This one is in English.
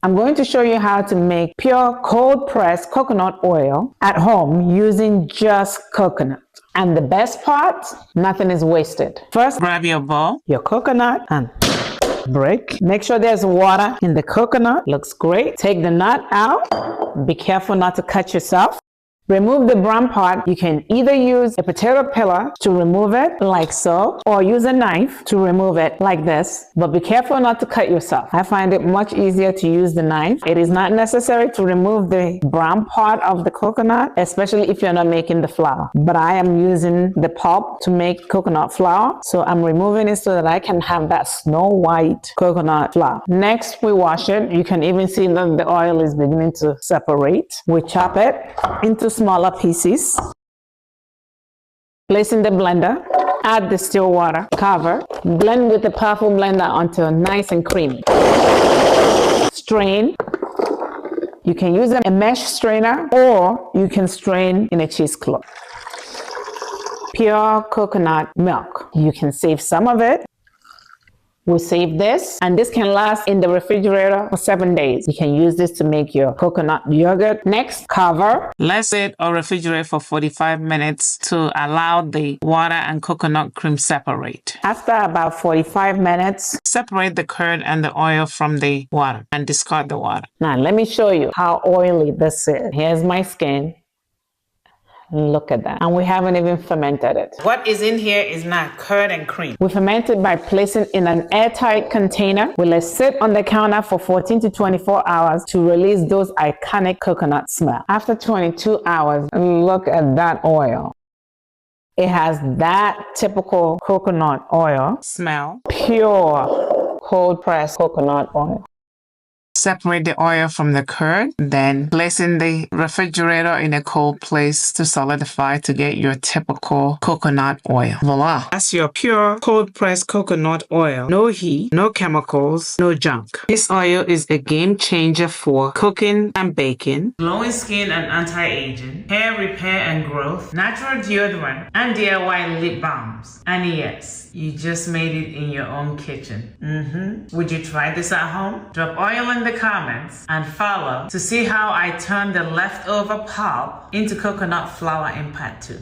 I'm going to show you how to make pure cold pressed coconut oil at home using just coconut. And the best part, nothing is wasted. First, grab your bowl, your coconut, and break. Make sure there's water in the coconut. Looks great. Take the nut out. Be careful not to cut yourself. Remove the brown part. You can either use a potato peeler to remove it like so, or use a knife to remove it like this, but be careful not to cut yourself. I find it much easier to use the knife. It is not necessary to remove the brown part of the coconut, especially if you're not making the flour, but I am using the pulp to make coconut flour, so I'm removing it so that I can have that snow white coconut flour. Next, we wash it. You can even see that the oil is beginning to separate. We chop it into smaller pieces. Place in the blender, add the still water, cover, blend with the powerful blender until nice and creamy. Strain. You can use a mesh strainer or you can strain in a cheesecloth. Pure coconut milk. You can save some of it. We save this, and this can last in the refrigerator for 7 days. You can use this to make your coconut yogurt. Next, cover. Let it or refrigerate for 45 minutes to allow the water and coconut cream separate. After about 45 minutes, separate the curd and the oil from the water and discard the water. Now, let me show you how oily this is. Here's my skin. Look at that. And we haven't even fermented it. What is in here is not curd and cream. We ferment it by placing in an airtight container. We let it sit on the counter for 14 to 24 hours to release those iconic coconut smell. After 22 hours, look at that oil. It has that typical coconut oil smell. Pure cold pressed coconut oil. Separate the oil from the curd, then place in the refrigerator in a cold place to solidify to get your typical coconut oil. Voila! That's your pure cold pressed coconut oil. No heat, no chemicals, no junk. This oil is a game changer for cooking and baking, glowing skin and anti-aging, hair repair and growth, natural deodorant, and DIY lip balms. And yes, you just made it in your own kitchen. Would you try this at home? Drop oil in the comments and follow to see how I turn the leftover pulp into coconut flour in part 2.